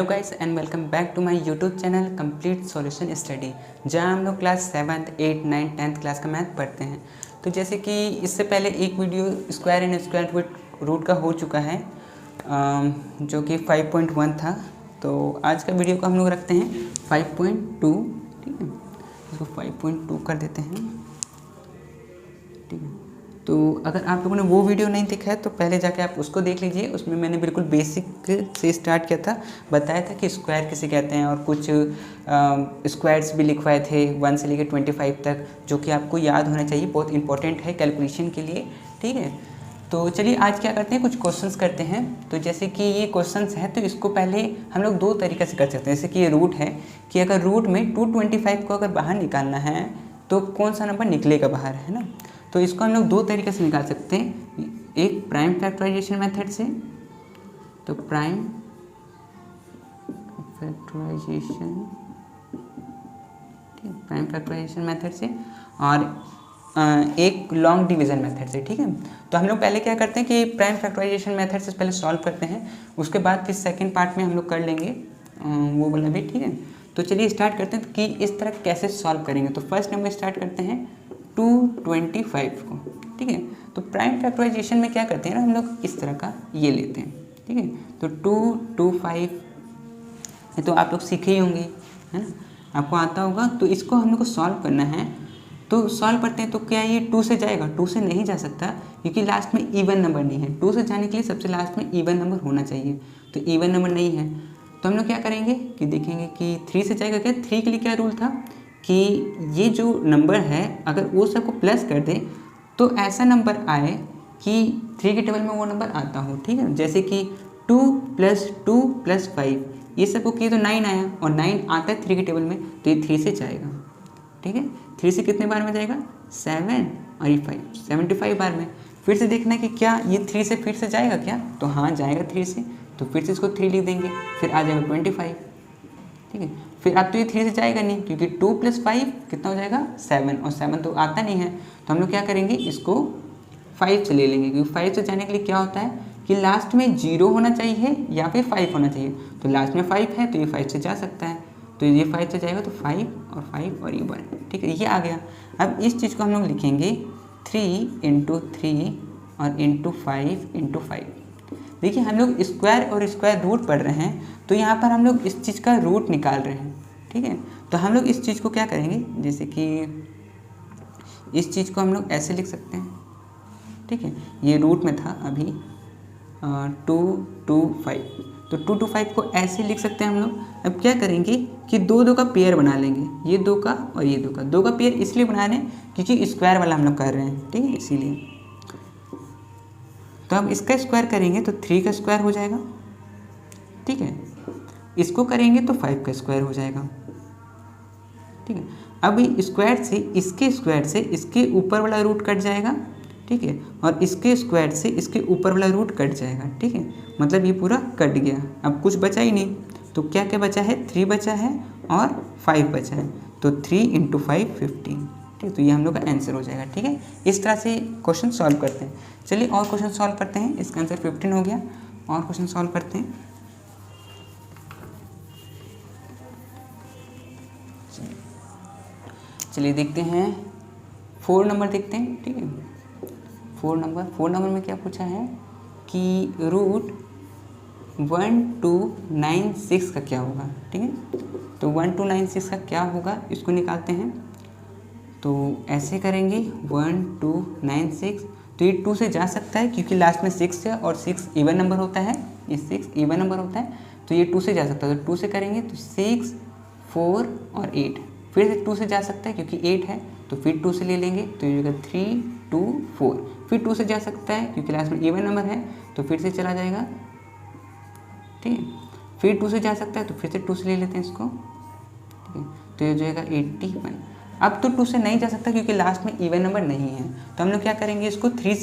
Guys and welcome back to my YouTube channel complete solution study, जहां हम लोग class 7th, 8th, 9th, 10th class का math पढ़ते हैं। तो जैसे कि इससे पहले एक video square and square root का हो चुका है जो कि 5.1 था। तो आज का वीडियो को हम लोग रखते हैं 5.2। ठीक है, इसको 5.2 कर देते हैं। ठीक है, तो अगर आप लोगों ने वो वीडियो नहीं देखा है तो पहले जाके आप उसको देख लीजिए। उसमें मैंने बिल्कुल बेसिक से स्टार्ट किया था, बताया था कि स्क्वायर किसे कहते हैं और कुछ स्क्वायर्स भी लिखवाए थे 1 से लेकर 25 तक, जो कि आपको याद होना चाहिए, बहुत इंपॉर्टेंट है कैलकुलेशन के लिए। ठीक है, तो चलिए आज क्या करते हैं, कुछ क्वेश्चंस करते हैं। तो जैसे कि ये क्वेश्चंस है तो इसको पहले हम लोग दो तरीके से कर सकते हैं। जैसे कि ये रूट है कि अगर रूट में 225 को अगर बाहर निकालना है तो कौन सा नंबर निकलेगा बाहर, है ना। तो इसको हम लोग दो तरीके से निकाल सकते हैं, एक प्राइम फैक्टराइजेशन मेथड से, तो प्राइम फैक्टराइजेशन मेथड से, और एक लॉन्ग डिवीज़न मेथड से। ठीक है, तो हम लोग पहले क्या करते हैं कि प्राइम फैक्टराइजेशन मेथड से पहले सॉल्व करते हैं, उसके बाद फिर सेकंड पार्ट में हम लोग कर लेंगे वो वाला भी। ठीक है, तो चलिए स्टार्ट करते हैं कि इस तरह कैसे सॉल्व करेंगे। तो फर्स्ट नंबर स्टार्ट करते हैं 225 को। ठीक है, तो प्राइम फैक्टराइजेशन में क्या करते हैं ना, हम लोग इस तरह का ये लेते हैं। ठीक है, तो 225 ये तो आप लोग सीखे ही होंगे, है ना, आपको आता होगा। तो इसको हम लोग को सॉल्व करना है, तो सॉल्व करते हैं। तो क्या ये 2 से जाएगा? 2 से नहीं जा सकता, क्योंकि लास्ट में इवन नंबर नहीं है। 2 से जाने के लिए सबसे लास्ट में इवन नंबर होना चाहिए, तो इवन नंबर नहीं है। तो हम लोग क्या करेंगे कि देखेंगे कि 3 से जाएगा क्या। 3 के लिए क्या रूल था कि ये जो नंबर है अगर वो सबको प्लस कर दे तो ऐसा नंबर आए कि 3 के टेबल में वो नंबर आता हो। ठीक है, जैसे कि 2 + 2 + 5 ये सबको किए तो 9 आया, और 9 आता है 3 के टेबल में, तो ये 3 से जाएगा। ठीक है, 3 से कितने बार में जाएगा? 7 और ये 5, 75 बार में। फिर से देखना है कि क्या ये 3 से फिर से जाएगा क्या, तो हाँ जाएगा 3 से, तो फिर से इसको 3 लिख देंगे, फिर आ जाएगा 25। ठीक है, फिर अब तो ये 3 से जाएगा नहीं, क्योंकि 2 + 5 कितना हो जाएगा? 7, और 7 तो आता नहीं है। तो हम लोग क्या करेंगे, इसको 5 से ले लेंगे, क्योंकि 5 से जाने के लिए क्या होता है कि लास्ट में 0 होना चाहिए या फिर 5 होना चाहिए। तो लास्ट में 5 है तो ये 5 से जा सकता है, तो ये 5 से जाएगा, तो 5 और 5 और ये 1। ठीक है, ये आ गया। अब इस चीज़ को हम लोग लिखेंगे 3 × 3 और × 5 × 5। देखिए हम लोग स्क्वायर और स्क्वायर रूट पढ़ रहे हैं, तो यहाँ पर हम लोग इस चीज़ का रूट निकाल रहे हैं। ठीक है, तो हम लोग इस चीज़ को क्या करेंगे, जैसे कि इस चीज़ को हम लोग ऐसे लिख सकते हैं। ठीक है, ये रूट में था अभी 225, तो 225 को ऐसे लिख सकते हैं हम लोग। अब क्या करेंगे कि दो का पेयर बना लेंगे, ये 2 का और ये 2 का पेयर इसलिए बना रहे हैं क्योंकि स्क्वायर वाला हम लोग कर रहे हैं। ठीक है, इसीलिए। तो अब इसका स्क्वायर करेंगे तो 3 का स्क्वायर हो जाएगा। ठीक है, इसको करेंगे तो 5 का स्क्वायर हो जाएगा। ठीक है, अब स्क्वायर से इसके ऊपर वाला रूट कट जाएगा। ठीक है, और इसके स्क्वायर से इसके ऊपर वाला रूट कट जाएगा। ठीक है, मतलब ये पूरा कट गया, अब कुछ बचा ही नहीं। तो क्या क्या बचा है? 3 बचा है और 5 बचा है, तो 3 × 5 15। ठीक है, तो ये हम लोग का आंसर हो जाएगा। ठीक है, इस तरह से क्वेश्चन सॉल्व करते हैं। चलिए और क्वेश्चन सॉल्व करते हैं। इसका आंसर 15 हो गया, और क्वेश्चन सॉल्व करते हैं। चलिए देखते हैं 4 नंबर देखते हैं। ठीक है, 4 नंबर में क्या पूछा है कि रूट 1296 का क्या होगा। ठीक है, तो 1296 का क्या होगा इसको निकालते हैं। तो ऐसे करेंगे 1296, तो ये 2 से जा सकता है क्योंकि लास्ट में 6 है और 6 इवन नंबर होता है, ये 6 इवन नंबर होता है, तो ये 2 से जा सकता है। तो 2 से करेंगे तो 6, 4 और 8, फिर से 2 से जा सकता है क्योंकि 8 है, तो फिर 2 से ले लेंगे, तो ये होगा 3, 2, 4। फिर 2 से जा सकता है क्योंकि लास्ट में इवन नंबर है, तो फिर से चला जाएगा। ठीक है, फिर 2 से जा सकता है, तो फिर से 2 से ले लेते हैं इसको। ठीक है, तो ये हो जाएगा 81। अब तो 2 से नहीं जा सकता क्योंकि लास्ट में इवन नंबर नहीं है, तो हम लोग क्या करेंगे, इसको 3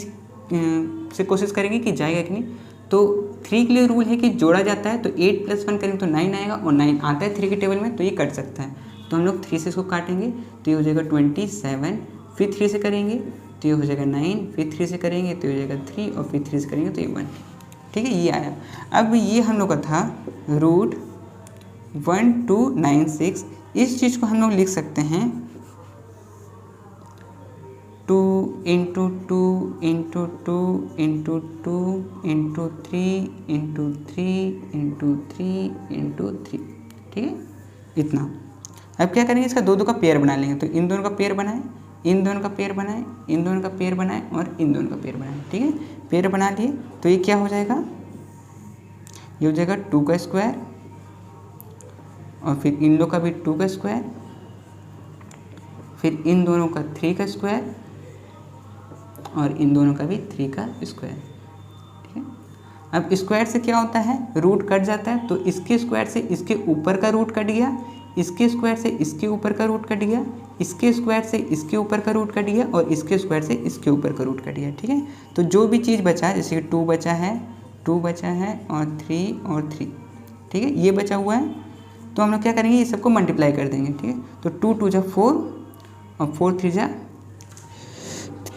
से कोशिश करेंगे कि जाएगा कि नहीं। तो 3 के लिए रूल है कि जोड़ा जाता है, तो 8 + 1 करेंगे तो 9 आएगा, और 9 आता है 3 के टेबल में, तो ये कट सकता है। तो हम लोग 3 से इसको काटेंगे, तो ये हो जाएगा 27। फिर 3 से करेंगे तो ये हो जाएगा 9, फिर 3 से करेंगे तो ये हो जाएगा 3, और फिर 3 से करेंगे तो ये 1। ठीक है, ये आया। अब ये हम लोग का था रूट 1296। इस चीज़ को हम लोग लिख सकते हैं 2 into 2 into 2 into 2 into 3 into 3 into 3 into 3, ठीक है, इतना। अब क्या करेंगे, इसका दो का पेयर बना लेंगे। तो इन दोनों का पेयर बनाएं, इन दोनों का पेयर बनाएं, इन दोनों का पेयर बनाएं और इन दोनों का पेयर बनाएं, ठीक है। पेयर बना लिए तो ये क्या हो जाएगा, ये हो जाएगा 2 का स्क्वायर और फिर इन लोग का भी 2 का स्क्वायर, फिर इन दोनों का 3 का स्क्वायर और इन दोनों का भी 3 का स्क्वायर, ठीक है। अब स्क्वायर से क्या होता है, रूट कट जाता है। तो इसके स्क्वायर से इसके ऊपर का रूट कट गया, इसके स्क्वायर से इसके ऊपर का रूट कट गया, इसके स्क्वायर से इसके ऊपर का रूट कट गया और इसके स्क्वायर से इसके ऊपर का रूट कट गया, ठीक है। तो जो भी चीज़ बचा, जैसे कि 2 बचा है, 2 बचा है और 3 और 3, ठीक है, ये बचा हुआ है। तो हम लोग क्या करेंगे, ये सबको मल्टीप्लाई कर देंगे, ठीक है। तो 2 2 जा 4 और 4 3 जा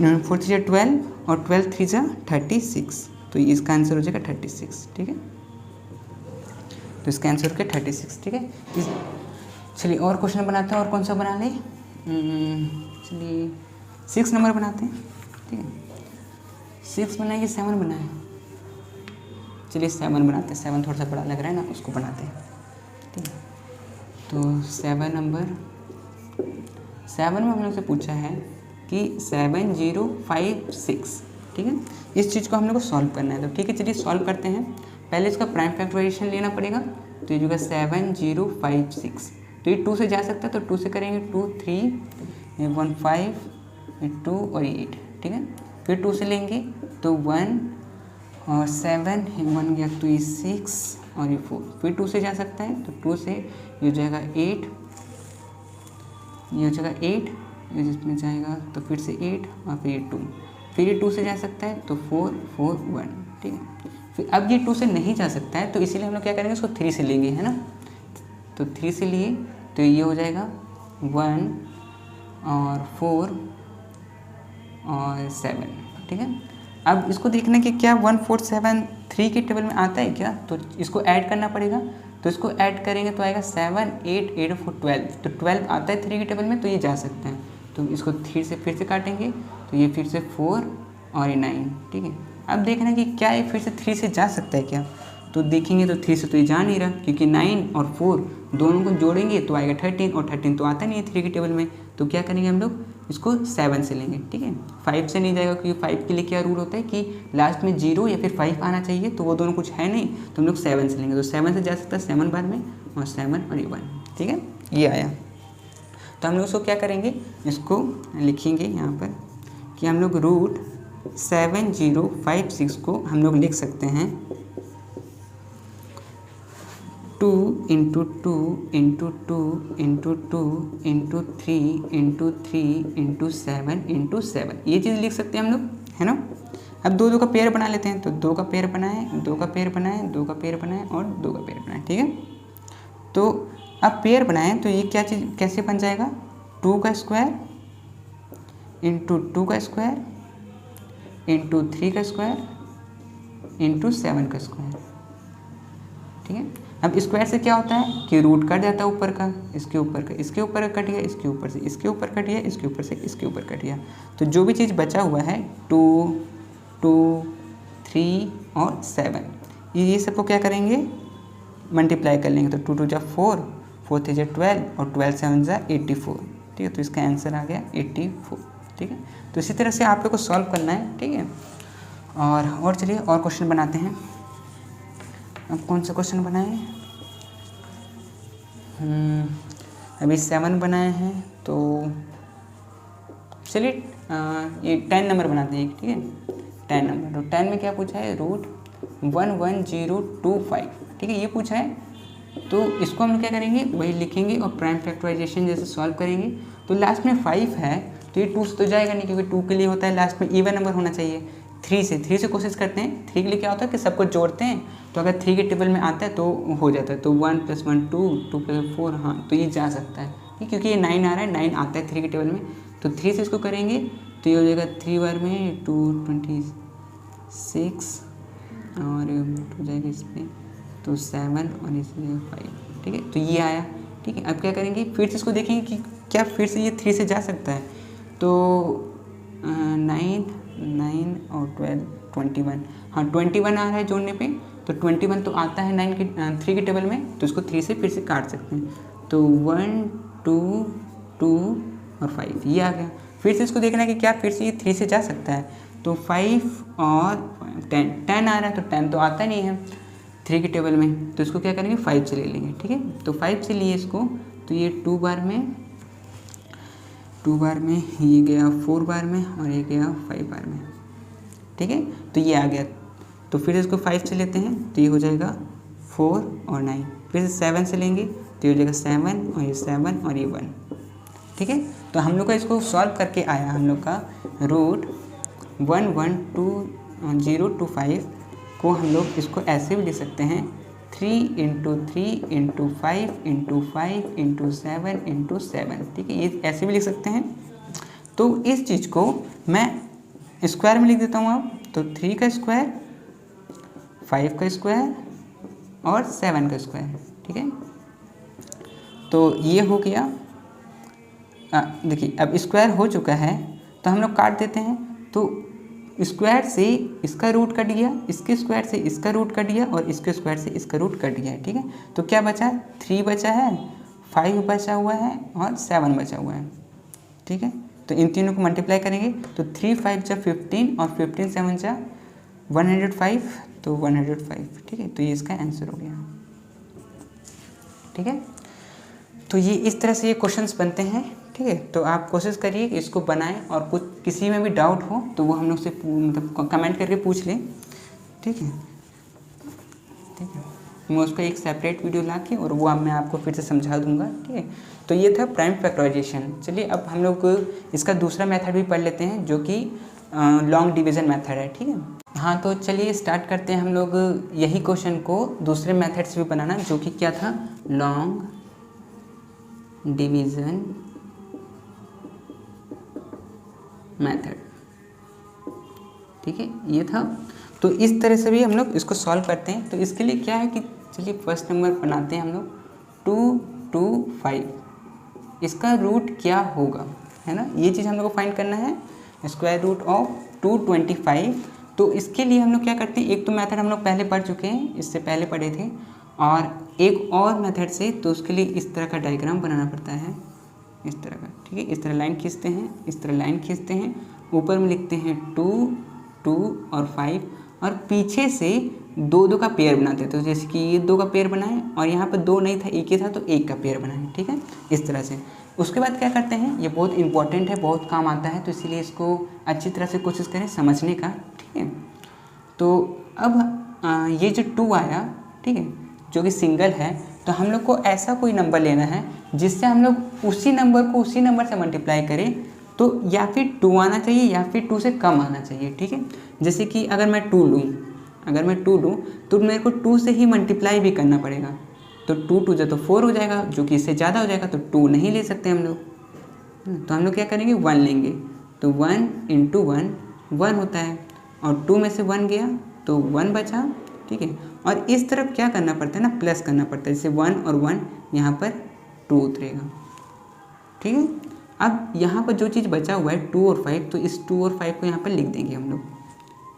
12 और 12 3 जा 36। तो इसका आंसर हो जाएगा 36, ठीक है। तो इसका आंसर हो गया 36, ठीक है। चलिए और क्वेश्चन बनाते हैं। और कौन सा बना ले, चलिए 6 नंबर बनाते हैं, ठीक है। 6 बनाएंगे 7 बनाए, चलिए 7 बनाते हैं। 7 थोड़ा सा बड़ा लग रहा है ना, उसको बनाते हैं, ठीक है। तो 7 नंबर, 7 में हम लोग से पूछा है कि 7056, ठीक है। इस चीज़ को हम लोग को सॉल्व करना है। तो ठीक है, चलिए सॉल्व करते हैं। पहले इसका प्राइम फैक्टराइजेशन लेना पड़ेगा। तो ये जो है 7056, तो ये 2 से जा सकता है, तो 2 से करेंगे 2 3 1 5 2 और 8, ठीक है। फिर 2 से लेंगे तो 1 और 7 1 गया, तो ये 6 और ये 4। फिर 2 से जा सकता है, तो 2 से ये हो जाएगा 8, ये हो जाएगा 8, ये जिसमें जाएगा तो फिर से 8 और फिर ये 2। फिर ये 2 से जा सकता है, तो 4 4 1, ठीक है। फिर अब ये 2 से नहीं जा सकता है, तो इसीलिए हम लोग क्या करेंगे, इसको 3 से लेंगे, है ना। तो 3 से लिए तो ये हो जाएगा 1 और 4 और 7, ठीक है। अब इसको देखना कि क्या 1 4 7 3 के टेबल में आता है क्या, तो इसको ऐड करना पड़ेगा। तो इसको ऐड करेंगे तो आएगा 7 8 8 4 12, तो 12 आता है 3 के टेबल में, तो ये जा सकता है। तो इसको 3 से फिर से काटेंगे, तो ये फिर से 4 और ये 9, ठीक है। अब देखना कि क्या ये फिर से 3 से जा सकता है क्या, तो देखेंगे तो 3 से तो ये जा नहीं रहा, क्योंकि 9 और 4 दोनों को जोड़ेंगे तो आएगा 13 और 13 तो आता नहीं है 3 के टेबल में। तो क्या करेंगे हम लोग, इसको 7 से लेंगे, ठीक है। 5 से नहीं जाएगा, क्योंकि 5 के लिए क्या रूल होता है कि लास्ट में 0 या फिर 5 आना चाहिए, तो वो दोनों कुछ है नहीं, तो हम लोग 7 से लेंगे। तो 7 से जा सकता है 7 बार में, और 7 और ये 1, ठीक है, ये आया। तो हम लोग इसको क्या करेंगे, इसको लिखेंगे यहाँ पर कि हम लोग √7056 को हम लोग लिख सकते हैं 2 into 2 into 2 into 2 into 3 into 3 into 7 into 7, ये चीज़ लिख सकते हैं हम लोग, है ना। अब 2 2 का पेयर बना लेते हैं। तो 2 का पेयर बनाएं, 2 का पेयर बनाएं, 2 का पेयर बनाएं और 2 का पेयर बनाएं, ठीक है। तो अब पेयर बनाएं तो ये क्या चीज़ कैसे बन जाएगा, 2 का स्क्वायर इंटू 2 का स्क्वायर इंटू 3 का स्क्वायर इंटू 7 का स्क्वायर, ठीक है। अब स्क्वायर से क्या होता है कि रूट कट जाता है ऊपर का, इसके ऊपर का, इसके ऊपर का कट गया, इसके ऊपर से इसके ऊपर कट गया, इसके ऊपर से इसके ऊपर कट गया। तो जो भी चीज़ बचा हुआ है 2 2 3 और 7, ये सबको क्या करेंगे, मल्टीप्लाई कर लेंगे। तो 2 2 जा 4 4 3 जा 12 और 12 7 जा 84, ठीक है। तो इसका आंसर आ गया 84, ठीक है। तो इसी तरह से आप लोग को सॉल्व करना है, ठीक है। और चलिए और क्वेश्चन बनाते हैं। अब कौन सा क्वेश्चन बनाए, अभी 7 बनाए हैं, तो चलिए ये 10 नंबर बनाते हैं, ठीक है। 10 नंबर, तो 10 में क्या पूछा है, √11025, ठीक है, ये पूछा है। तो इसको हम क्या करेंगे, वही लिखेंगे और प्राइम फैक्टराइजेशन जैसे सॉल्व करेंगे। तो लास्ट में 5 है, तो ये 2 से तो जाएगा नहीं, क्योंकि 2 के लिए होता है लास्ट में इवन नंबर होना चाहिए। 3 से कोशिश करते हैं। 3 के लिए क्या होता है कि सबको जोड़ते हैं, तो अगर 3 के टेबल में आता है तो हो जाता है। तो 1 + 1 2 2 + 4, हाँ, तो ये जा सकता है, क्योंकि ये 9 आ रहा है, 9 आता है 3 के टेबल में। तो 3 से इसको करेंगे तो ये हो जाएगा 3 बार में 226 और हो जाएगा इसमें तो 7 और इसमें 5, ठीक ठीक है, तो ये आया। ठीक है, अब क्या करेंगे, फिर से इसको देखेंगे कि क्या फिर से ये 3 से जा सकता है। तो 9 9 और 12 21, हाँ 21 आ रहा है जोड़ने पे, तो 21 तो आता है 3 के टेबल में, तो इसको 3 से फिर से काट सकते हैं। तो 1 2 2 और 5 ये आ गया। फिर से इसको देखना है कि क्या फिर से ये 3 से जा सकता है। तो 5 और 10 आ रहा है, तो 10 तो आता नहीं है 3 के टेबल में, तो इसको क्या करेंगे 5 से ले लेंगे। ठीक है, तो 5 से लिए इसको, तो ये 2 बार में, ये गया 4 बार में और ये गया 5 बार में। ठीक है, तो ये आ गया। तो फिर इसको 5 से लेते हैं, तो ये हो जाएगा 4 और 9। फिर से 7 से लेंगे, तो ये हो जाएगा 7 और ये 7 और ये 1। ठीक है, तो हम लोग का इसको सॉल्व करके आया हम लोग का रूट 11205 को हम लोग इसको ऐसे भी लिख सकते हैं 3 × 3 × 5 × 5 × 7 × 7। ठीक है, ये ऐसे भी लिख सकते हैं। तो इस चीज़ को मैं स्क्वायर में लिख देता हूँ अब। तो 3 का स्क्वायर, 5 का स्क्वायर और 7 का स्क्वायर। ठीक है, तो ये हो गया। देखिए अब स्क्वायर हो चुका है, तो हम लोग काट देते हैं। तो स्क्वायर से इसका रूट कट गया, इसके स्क्वायर से इसका रूट कट गया और इसके स्क्वायर से इसका रूट कट गया है। ठीक है, तो क्या बचा, 3 बचा है, 5 बचा हुआ है और 7 बचा हुआ है। ठीक है, तो इन तीनों को मल्टीप्लाई करेंगे, तो 3 5 जा 15 और 15 7 जा 105, तो 105। ठीक है, तो ये इसका आंसर हो गया। ठीक है, तो ये इस तरह से ये क्वेश्चंस बनते हैं। ठीक है, तो आप कोशिश करिए इसको बनाएं, और कुछ किसी में भी डाउट हो तो वो हम लोग से मतलब कमेंट करके पूछ लें। ठीक है, मैं उसका एक सेपरेट वीडियो ला के और वो मैं आपको फिर से समझा दूंगा। ठीक है, तो ये था प्राइम फैक्टराइजेशन। चलिए अब हम लोग इसका दूसरा मेथड भी पढ़ लेते हैं, जो कि लॉन्ग डिवीज़न मेथड है। ठीक है, हाँ तो चलिए स्टार्ट करते हैं हम लोग यही क्वेश्चन को दूसरे मेथड से भी बनाना, जो कि क्या था, लॉन्ग डिवीज़न मेथड। ठीक है, ये था। तो इस तरह से भी हम लोग इसको सॉल्व करते हैं। तो इसके लिए क्या है कि चलिए फर्स्ट नंबर बनाते हैं हम लोग 225, इसका रूट क्या होगा, है ना, ये चीज़ हम लोग को फाइंड करना है, स्क्वायर रूट ऑफ 225। तो इसके लिए हम लोग क्या करते हैं, एक तो मेथड हम लोग पहले पढ़ चुके हैं, इससे पहले पढ़े थे, और एक और मेथड से। तो उसके लिए इस तरह का डायग्राम बनाना पड़ता है, इस तरह का। ठीक है, इस तरह लाइन खींचते हैं, इस तरह लाइन खींचते हैं, ऊपर में लिखते हैं 2 2 और 5, और पीछे से 2 2 का पेयर बनाते हैं। तो जैसे कि ये 2 का पेयर बनाए और यहाँ पर 2 नहीं था, एक ही था, तो 1 का पेयर बनाए। ठीक है, इस तरह से। उसके बाद क्या करते हैं, ये बहुत इंपॉर्टेंट है, बहुत काम आता है, तो इसीलिए इसको अच्छी तरह से कोशिश करें समझने का। ठीक है, तो अब ये जो 2 आया, ठीक है, जो कि सिंगल है, तो हम लोग को ऐसा कोई नंबर लेना है जिससे हम लोग उसी नंबर को उसी नंबर से मल्टीप्लाई करें। तो या फिर 2 आना चाहिए या फिर 2 से कम आना चाहिए। ठीक है, जैसे कि अगर मैं 2 लूँ, तो मेरे को 2 से ही मल्टीप्लाई भी करना पड़ेगा। तो 2 2 तो 4 हो जाएगा, जो कि इससे ज़्यादा हो जाएगा, तो 2 नहीं ले सकते हम लोग। तो हम लोग क्या करेंगे, 1 लेंगे। तो 1 × 1 1 होता है, और 2 में से 1 गया तो 1 बचा। ठीक है, और इस तरफ क्या करना पड़ता है ना, प्लस करना पड़ता है, जैसे 1 और 1 यहाँ पर 2 उतरेगा। ठीक है, अब यहाँ पर जो चीज़ बचा हुआ है 2 और 5, तो इस 2 और 5 को यहाँ पर लिख देंगे हम लोग।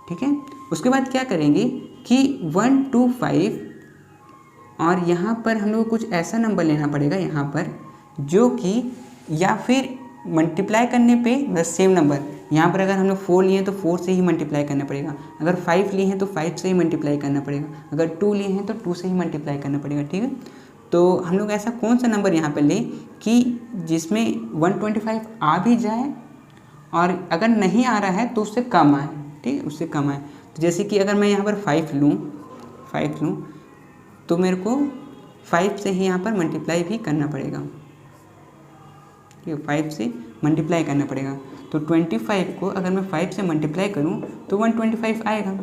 ठीक है, उसके बाद क्या करेंगे कि 1 2 5, और यहाँ पर हम लोग को कुछ ऐसा नंबर लेना पड़ेगा यहाँ पर, जो कि या फिर मल्टीप्लाई करने पे बस सेम नंबर, यहाँ पर अगर हम लोग 4 लिए हैं तो 4 से ही मल्टीप्लाई करना पड़ेगा, अगर 5 लिए हैं तो 5 से ही मल्टीप्लाई करना पड़ेगा, अगर 2 लिए हैं तो 2 से ही मल्टीप्लाई करना पड़ेगा। ठीक है, तो हम लोग ऐसा कौन सा नंबर यहाँ पर लें कि जिसमें 125 आ भी जाए, और अगर नहीं आ रहा है तो उससे कम आए। ठीक है, उससे कम आए। तो जैसे कि अगर मैं यहाँ पर 5 लूँ, तो मेरे को 5 से ही यहाँ पर मल्टीप्लाई भी करना पड़ेगा। ठीक है, 5 से मल्टीप्लाई करना पड़ेगा। तो 25 को अगर मैं 5 से मल्टीप्लाई करूँ तो 125 आएगा, है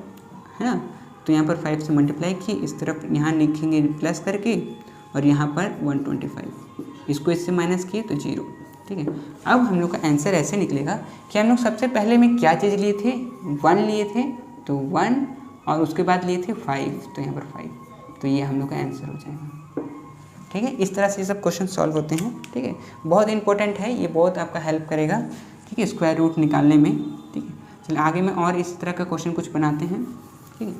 ना। तो यहाँ पर 5 से मल्टीप्लाई की, इस तरफ यहाँ लिखेंगे प्लस करके, और यहाँ पर 125, इसको इससे माइनस किए तो 0। ठीक है, अब हम लोग का आंसर ऐसे निकलेगा कि हम लोग सबसे पहले में क्या चीज़ लिए थे, 1 लिए थे, तो 1, और उसके बाद लिए थे 5, तो यहाँ पर 5, तो ये हम लोग का आंसर हो जाएगा। ठीक है। इस तरह से ये सब क्वेश्चन सॉल्व होते हैं, ठीक है। बहुत इंपॉर्टेंट है ये, बहुत आपका हेल्प करेगा, ठीक है, स्क्वायर रूट निकालने में, ठीक है। चलिए आगे में और इस तरह का क्वेश्चन कुछ बनाते हैं, ठीक है।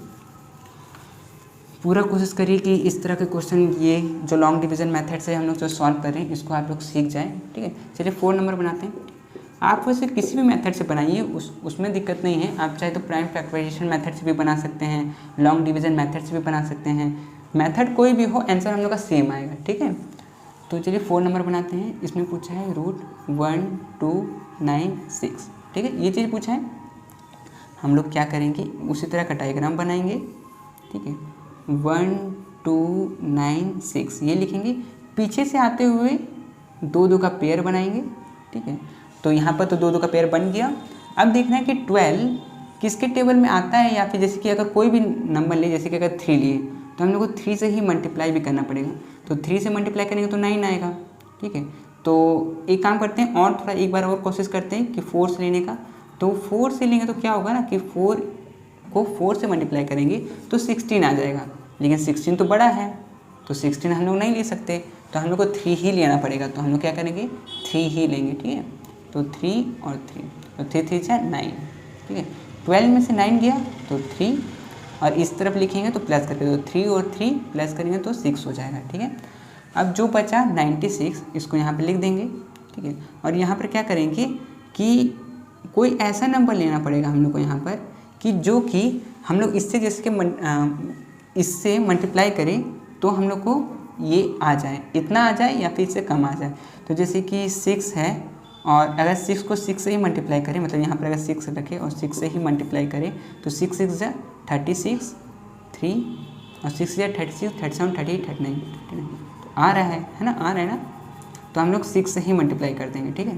पूरा कोशिश करिए कि इस तरह के क्वेश्चन, ये जो लॉन्ग डिवीजन मेथड से हम लोग जो सॉल्व कर रहे हैं इसको आप लोग सीख जाएं, ठीक है। चलिए 4 नंबर बनाते हैं। आप वैसे किसी भी मेथड से बनाइए, उसमें दिक्कत नहीं है। आप चाहे तो प्राइम फैक्टराइजेशन मेथड से भी बना सकते हैं, लॉन्ग डिवीजन मेथड से भी बना सकते हैं। मेथड कोई भी हो, आंसर हम लोग का सेम आएगा, ठीक है। तो चलिए 4 नंबर बनाते हैं। इसमें पूछा है √1296, ठीक है, ये चीज़ पूछा है। हम लोग क्या करेंगे, उसी तरह का डायग्राम बनाएंगे, ठीक है। 1296 ये लिखेंगे, पीछे से आते हुए 2 का पेयर बनाएंगे, ठीक है। तो यहाँ पर तो 2 का पेयर बन गया। अब देखना है कि 12 किसके टेबल में आता है, या फिर जैसे कि अगर कोई भी नंबर ले, जैसे कि अगर 3 लिए तो हम लोग को 3 से ही मल्टीप्लाई भी करना पड़ेगा। तो 3 से मल्टीप्लाई करेंगे तो 9 आएगा, ठीक है। तो एक काम करते हैं, और थोड़ा एक बार और कोशिश करते हैं कि 4 से लेने का। तो 4 से लेंगे तो क्या होगा ना कि 4 को 4 से मल्टीप्लाई करेंगे तो 16 आ जाएगा, लेकिन 16 तो बड़ा है, तो 16 हम लोग नहीं ले सकते, तो हम लोग को 3 ही लेना पड़ेगा। तो हम लोग क्या करेंगे, 3 ही लेंगे, ठीक है। तो 3 और 3, तो 3 3 6 9, ठीक है। 12 में से 9 गया तो 3, और इस तरफ लिखेंगे तो प्लस करके, तो 3 और 3 प्लस करेंगे तो 6 हो जाएगा, ठीक है। अब जो बचा 96, इसको यहाँ पे लिख देंगे, ठीक है। और यहाँ पर क्या करेंगे कि कोई ऐसा नंबर लेना पड़ेगा हम लोग को यहाँ पर कि जो कि हम लोग इससे जैसे कि इससे मल्टीप्लाई करें तो हम लोग को ये आ जाए, इतना आ जाए या फिर इससे कम आ जाए। तो जैसे कि 6 है, और अगर 6 को 6 से ही मल्टीप्लाई करें, मतलब यहाँ पर अगर 6 रखें और 6 से ही मल्टीप्लाई करें तो 6 6 जा 36, 3 और 6 जा 36, 37, 38, 39, तो आ रहा है ना, आ रहा है ना। तो हम लोग 6 से ही मल्टीप्लाई कर देंगे, ठीक है।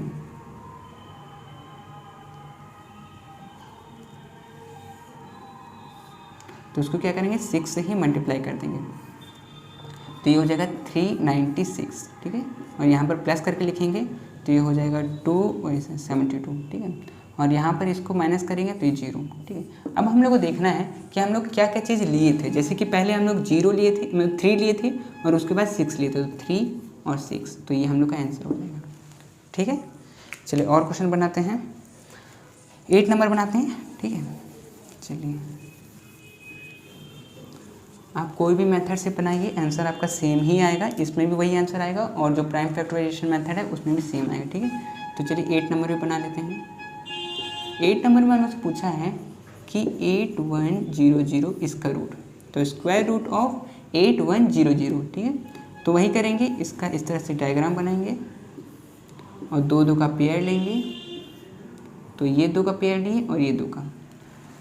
तो उसको क्या करेंगे, 6 से ही मल्टीप्लाई कर देंगे, तो ये हो जाएगा 396, ठीक है। और यहाँ पर प्लस करके लिखेंगे तो ये हो जाएगा 2 और 72, ठीक है। और यहाँ पर इसको माइनस करेंगे तो ये 0, ठीक है। अब हम लोग को देखना है कि हम लोग क्या क्या चीज़ लिए थे। जैसे कि पहले हम लोग 0 लिए थे, मतलब 3 लिए थे, और उसके बाद 6 लिए थे, तो 3 और 6, तो ये हम लोग का आंसर हो जाएगा, ठीक है। चलिए और क्वेश्चन बनाते हैं, 8 नंबर बनाते हैं, ठीक है। चलिए आप कोई भी मेथड से बनाइए, आंसर आपका सेम ही आएगा, इसमें भी वही आंसर आएगा, और जो प्राइम फैक्टराइजेशन मेथड है उसमें भी सेम आएगा, ठीक है। तो चलिए 8 नंबर भी बना लेते हैं। 8 नंबर में हमसे पूछा है कि 8100 इसका रूट, तो स्क्वायर रूट ऑफ 8100, ठीक है। तो वही करेंगे, इसका इस तरह से डायग्राम बनाएंगे और 2 का पेयर लेंगे, तो ये 2 का पेयर लिए और ये 2 का।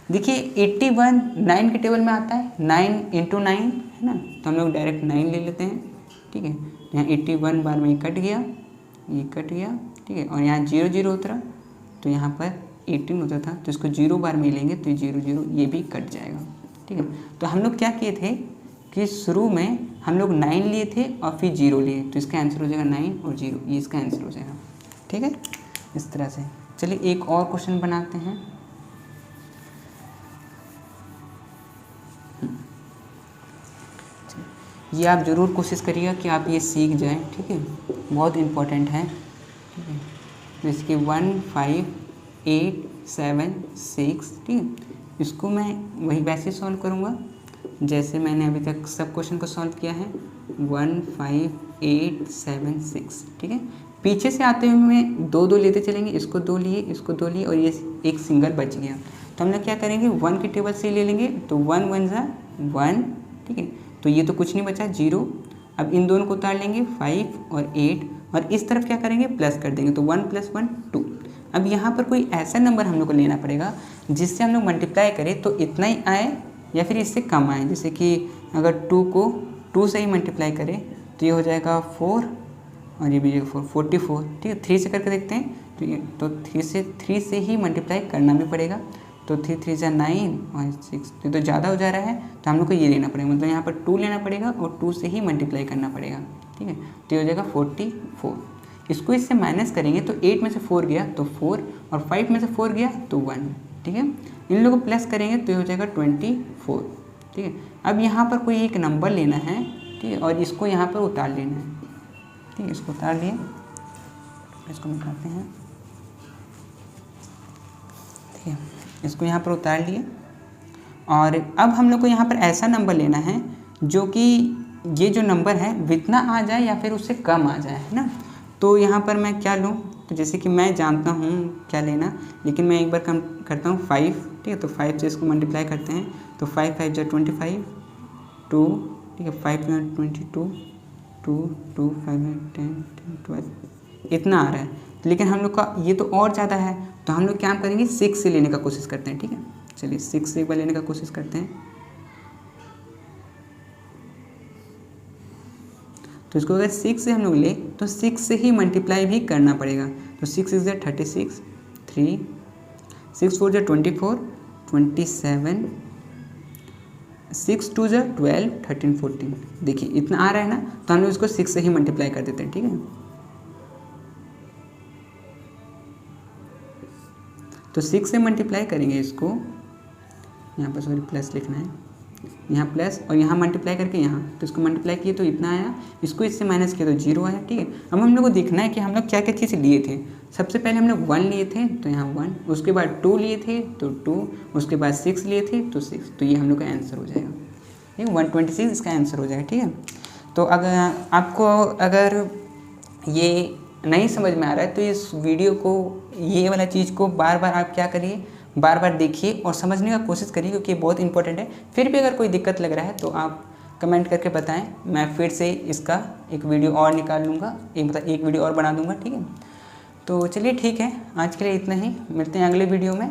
देखिए 81 9 के टेबल में आता है, 9 × 9 है ना, तो हम लोग डायरेक्ट 9 ले लेते हैं, ठीक है। यहाँ 81 बार में ये कट गया, ठीक है। और यहाँ 0 0 उतरा, तो यहाँ पर 18 होता था, तो इसको 0 बार में लेंगे तो 0 0 ये भी कट जाएगा, ठीक है। तो हम लोग क्या किए थे कि शुरू में हम लोग 9 लिए थे और फिर 0 लिए, तो इसका आंसर हो जाएगा 9 और 0, ये इसका आंसर हो जाएगा, ठीक है, इस तरह से। चलिए एक और क्वेश्चन बनाते हैं। ये आप ज़रूर कोशिश करिएगा कि आप ये सीख जाएं, ठीक है, बहुत इम्पोर्टेंट है, ठीक है। जैसे कि 15876, ठीक है। इसको मैं वही वैसे सॉल्व करूँगा जैसे मैंने अभी तक सब क्वेश्चन को सॉल्व किया है, 15876, ठीक है। पीछे से आते हुए मैं 2 लेते चलेंगे, इसको 2 लिए, इसको 2 लिए, और ये एक सिंगल बच गया, तो हम लोग क्या करेंगे 1 के टेबल से ले लेंगे, तो 1 1 जा 1, ठीक है। तो ये तो कुछ नहीं बचा, 0। अब इन दोनों को उतार लेंगे, 5 और 8, और इस तरफ क्या करेंगे प्लस कर देंगे, तो 1 + 1 2। अब यहाँ पर कोई ऐसा नंबर हम लोग को लेना पड़ेगा जिससे हम लोग मल्टीप्लाई करें तो इतना ही आए या फिर इससे कम आए। जैसे कि अगर 2 को 2 से ही मल्टीप्लाई करें तो ये हो जाएगा 4, और ये भी 4 44, ठीक है। 3 से करके देखते हैं, तो 3 से ही मल्टीप्लाई करना भी पड़ेगा, तो 3 3 जा 9 और 6, तो ज़्यादा हो जा रहा है, तो हम लोग को ये लेना पड़ेगा, मतलब यहाँ पर 2 लेना पड़ेगा और 2 से ही मल्टीप्लाई करना पड़ेगा, ठीक है। तो ये हो जाएगा 44। इसको इससे माइनस करेंगे तो 8 में से 4 गया तो 4, और 5 में से 4 गया तो 1, ठीक है। इन लोगों को प्लस करेंगे तो ये हो जाएगा 24, ठीक है। अब यहाँ पर कोई एक नंबर लेना है ठीक है, और इसको यहाँ पर उतार लेना है। ठीक है, इसको उतार लिए, इसको मिटाते हैं। ठीक है, इसको यहाँ पर उतार लिए और अब हम लोग को यहाँ पर ऐसा नंबर लेना है जो कि ये जो नंबर है जितना आ जाए या फिर उससे कम आ जाए, है ना। तो यहाँ पर मैं क्या लूँ, तो जैसे कि मैं जानता हूँ क्या लेना, लेकिन मैं एक बार कम करता हूँ 5। ठीक है, तो 5 से इसको मल्टीप्लाई करते हैं तो 5 5 जा 25, 2। ठीक है, 5 22, 2 2 5 10 12 इतना आ रहा है। लेकिन हम लोग का ये तो और ज़्यादा है, तो हम लोग क्या करेंगे 6 से लेने का कोशिश करते हैं। ठीक है, चलिए 6 से एक बार लेने का कोशिश करते हैं। तो इसको अगर 6 से हम लोग ले तो 6 से ही मल्टीप्लाई भी करना पड़ेगा। तो 6 6 36, 3 6 4 24, 27, 6 2 12, 13 14। देखिए इतना आ रहा है ना, तो हम लोग इसको 6 से ही मल्टीप्लाई कर देते हैं। ठीक है, तो 6 से मल्टीप्लाई करेंगे इसको, यहाँ पर सॉरी प्लस लिखना है, यहाँ प्लस और यहाँ मल्टीप्लाई करके यहाँ, तो इसको मल्टीप्लाई किए तो इतना आया, इसको इससे माइनस किया तो 0 आया। ठीक है, अब हम लोग को देखना है कि हम लोग क्या क्या चीज़ लिए थे। सबसे पहले हम लोग 1 लिए थे तो यहाँ 1, उसके बाद 2 लिए थे तो 2, उसके बाद 6 लिए थे तो 6। तो ये हम लोग का आंसर हो जाएगा। ठीक है, 126 इसका आंसर हो जाएगा। ठीक है, तो अगर आपको अगर ये नहीं समझ में आ रहा है तो इस वीडियो को, ये वाला चीज़ को बार बार आप क्या करिए, बार बार देखिए और समझने का कोशिश करिए, क्योंकि बहुत इंपॉर्टेंट है। फिर भी अगर कोई दिक्कत लग रहा है तो आप कमेंट करके बताएं, मैं फिर से इसका एक वीडियो और निकाल लूँगा, एक वीडियो और बना दूँगा। ठीक है, तो चलिए ठीक है, आज के लिए इतना ही, मिलते हैं अगले वीडियो में।